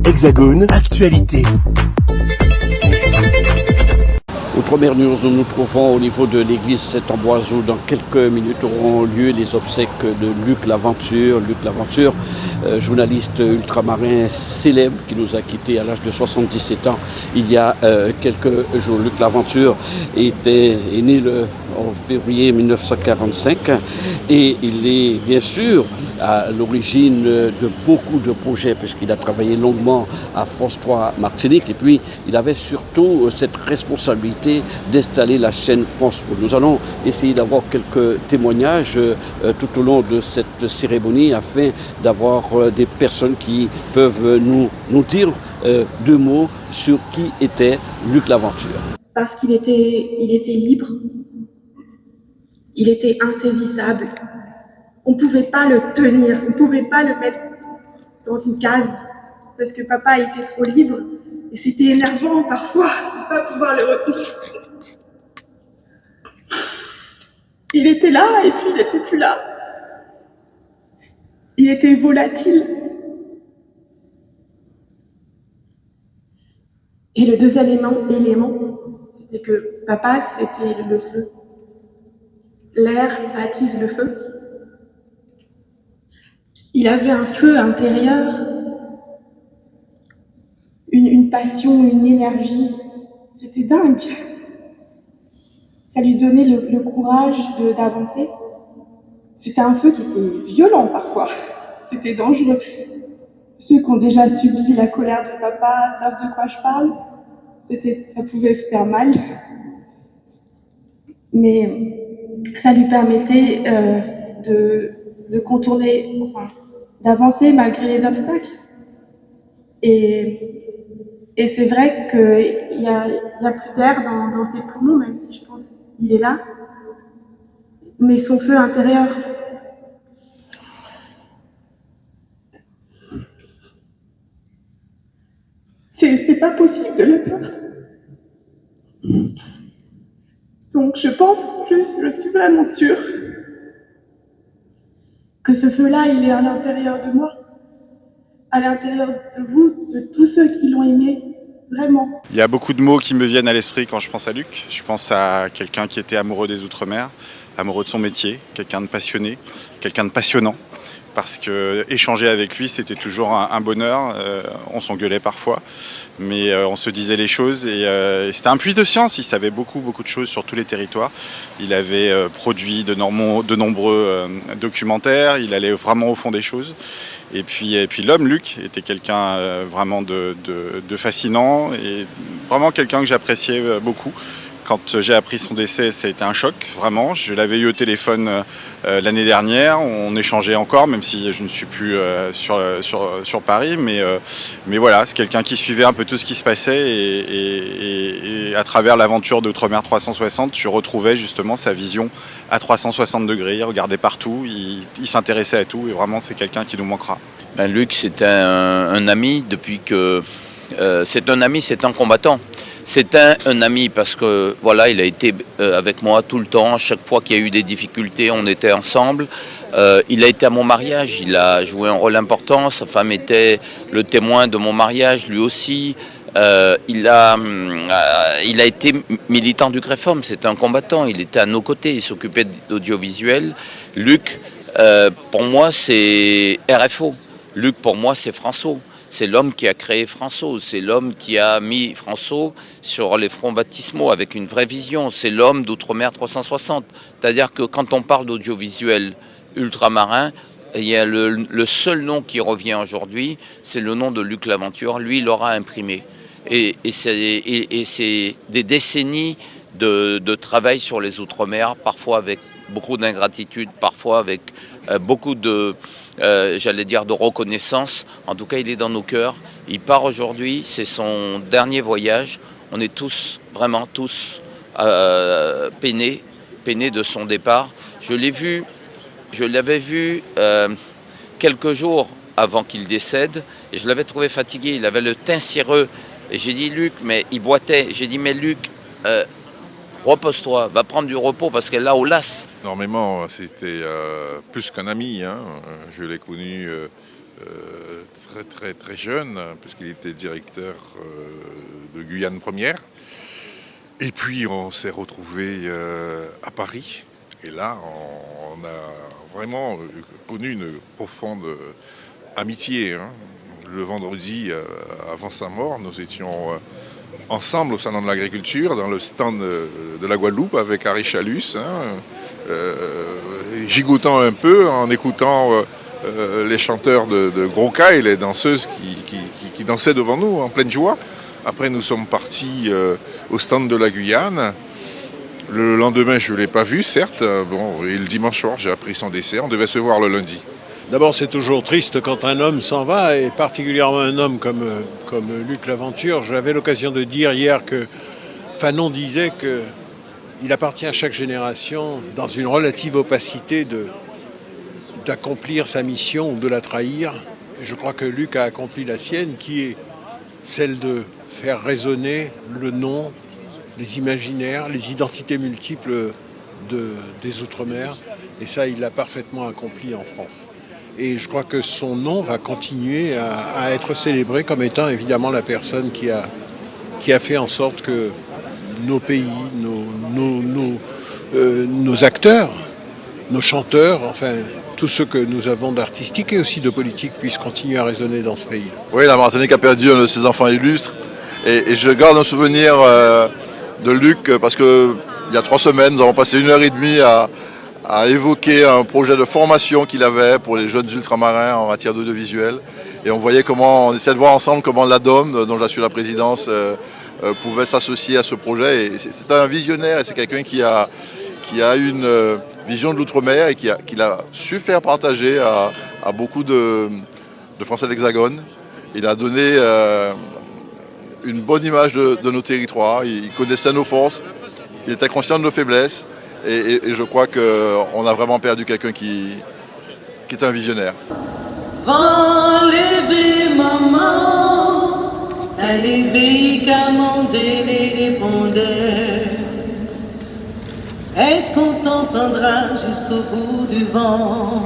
Hexagone Actualité. Outre-mer News, nous nous trouvons au niveau de l'église Saint-Ambroise où dans quelques minutes auront lieu les obsèques de Luc Laventure. Luc Laventure, journaliste ultramarin célèbre qui nous a quittés à l'âge de 77 ans il y a quelques jours. Luc Laventure est né en février 1945 et il est bien sûr à l'origine de beaucoup de projets puisqu'il a travaillé longuement à France 3 Martinique et puis il avait surtout cette responsabilité d'installer la chaîne France 3. Nous allons essayer d'avoir quelques témoignages tout au long de cette cérémonie afin d'avoir des personnes qui peuvent nous dire deux mots sur qui était Luc Laventure. Parce qu'il était libre, il était insaisissable. On ne pouvait pas le tenir, on ne pouvait pas le mettre dans une case parce que papa était trop libre et c'était énervant parfois de ne pas pouvoir le retenir. Il était là et puis il n'était plus là. Il était volatile. Et le deuxième élément, c'était que papa, c'était le feu. L'air attise le feu. Il avait un feu intérieur, une passion, une énergie. C'était dingue. Ça lui donnait le courage d'avancer. C'était un feu qui était violent parfois. C'était dangereux. Ceux qui ont déjà subi la colère de papa savent de quoi je parle. Ça pouvait faire mal. Mais ça lui permettait de contourner, enfin, d'avancer malgré les obstacles. Et c'est vrai qu'il y a plus d'air dans ses poumons, même si je pense qu'il est là. Mais son feu intérieur, c'est pas possible de l'éteindre. Donc je suis vraiment sûre que ce feu-là, il est à l'intérieur de moi, à l'intérieur de vous, de tous ceux qui l'ont aimé, vraiment. Il y a beaucoup de mots qui me viennent à l'esprit quand je pense à Luc. Je pense à quelqu'un qui était amoureux des Outre-mer, amoureux de son métier, quelqu'un de passionné, quelqu'un de passionnant. Parce que échanger avec lui, c'était toujours un bonheur. On s'engueulait parfois, mais on se disait les choses. Et c'était un puits de science. Il savait beaucoup de choses sur tous les territoires. Il avait produit de nombreux documentaires. Il allait vraiment au fond des choses. Et puis l'homme, Luc, était quelqu'un vraiment de fascinant et vraiment quelqu'un que j'appréciais beaucoup. Quand j'ai appris son décès, ça a été un choc, vraiment. Je l'avais eu au téléphone l'année dernière. On échangeait encore, même si je ne suis plus sur Paris. Mais voilà, c'est quelqu'un qui suivait un peu tout ce qui se passait. Et à travers l'aventure d'Outre-mer 360, je retrouvais justement sa vision à 360 degrés. Il regardait partout, il s'intéressait à tout. Et vraiment, c'est quelqu'un qui nous manquera. Luc, c'est un ami depuis que... c'est un ami, c'est un combattant. C'est un ami parce que voilà, il a été avec moi tout le temps. Chaque fois qu'il y a eu des difficultés, on était ensemble. Il a été à mon mariage, il a joué un rôle important. Sa femme était le témoin de mon mariage, lui aussi. Il a été militant du Greffom, c'est un combattant. Il était à nos côtés, il s'occupait d'audiovisuel. Luc, pour moi, c'est RFO. Luc, pour moi, c'est François. C'est l'homme qui a créé François, c'est l'homme qui a mis François sur les fronts baptismaux avec une vraie vision. C'est l'homme d'Outre-mer 360. C'est-à-dire que quand on parle d'audiovisuel ultramarin, il y a le seul nom qui revient aujourd'hui, c'est le nom de Luc Laventure. Lui, il l'aura imprimé. Et c'est des décennies de travail sur les Outre-mer, parfois avec beaucoup d'ingratitude, parfois avec beaucoup de reconnaissance. En tout cas, il est dans nos cœurs. Il part aujourd'hui, c'est son dernier voyage. On est tous, vraiment tous, peinés de son départ. Je l'avais vu quelques jours avant qu'il décède, et je l'avais trouvé fatigué. Il avait le teint cireux. Et j'ai dit, Luc, mais il boitait. J'ai dit, mais Luc, repose-toi, va prendre du repos parce qu'elle là au las. Énormément, c'était plus qu'un ami. Je l'ai connu très jeune, puisqu'il était directeur de Guyane Première. Et puis on s'est retrouvés à Paris. Et là, on a vraiment connu une profonde amitié. Le vendredi, avant sa mort, nous étions ensemble au Salon de l'Agriculture, dans le stand de la Guadeloupe, avec Harry Chalus, gigotant un peu en écoutant les chanteurs de Groka et les danseuses qui dansaient devant nous en pleine joie. Après, nous sommes partis au stand de la Guyane. Le lendemain, je ne l'ai pas vu, certes. Et le dimanche soir, j'ai appris son décès. On devait se voir le lundi. D'abord, c'est toujours triste quand un homme s'en va, et particulièrement un homme comme Luc Laventure. J'avais l'occasion de dire hier que Fanon disait qu'il appartient à chaque génération, dans une relative opacité, d'accomplir sa mission ou de la trahir. Et je crois que Luc a accompli la sienne, qui est celle de faire résonner le nom, les imaginaires, les identités multiples des Outre-mer. Et ça, il l'a parfaitement accompli en France. Et je crois que son nom va continuer à être célébré comme étant évidemment la personne qui a fait en sorte que nos pays, nos acteurs, nos chanteurs, enfin tout ce que nous avons d'artistique et aussi de politique puissent continuer à résonner dans ce pays. Oui, la Martinique a perdu un de ses enfants illustres. Et je garde un souvenir de Luc parce qu'il y a 3 semaines, nous avons passé 1h30 à évoquer un projet de formation qu'il avait pour les jeunes ultramarins en matière d'audiovisuel. Et on voyait on essayait de voir ensemble comment l'ADOM, dont j'assure la présidence, pouvait s'associer à ce projet. Et c'est un visionnaire et c'est quelqu'un qui a une vision de l'outre-mer et qui l'a su faire partager à beaucoup de Français de l'Hexagone. Il a donné une bonne image de nos territoires. Il connaissait nos forces, il était conscient de nos faiblesses. Et je crois qu'on a vraiment perdu quelqu'un qui est un visionnaire. Vent levé maman, à levé commandé les répondait. Est-ce qu'on t'entendra jusqu'au bout du vent?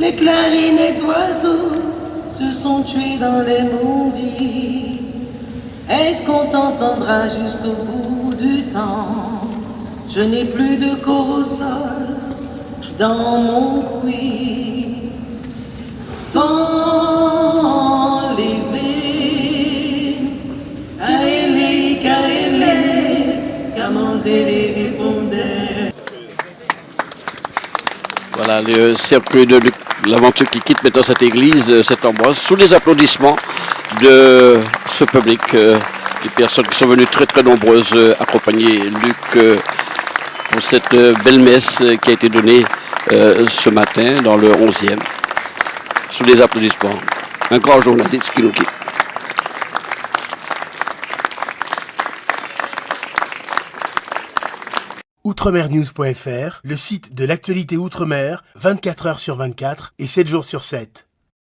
Les clarinets d'oiseaux se sont tués dans les mondis. Est-ce qu'on t'entendra jusqu'au bout du temps? Je n'ai plus de corps au sol dans mon cuir. Vent levé, aélé, kaélé, Kamandé les répondait. Voilà le cercueil de Luc Laventure qui quitte maintenant cette église, cette Ambroise, sous les applaudissements de ce public, des personnes qui sont venues très très nombreuses accompagner Luc pour cette belle messe qui a été donnée ce matin dans le 11e, sous les applaudissements. Un grand journaliste qui nous quitte. Outremernews.fr, le site de l'actualité Outre-mer, 24 heures sur 24 et 7 jours sur 7.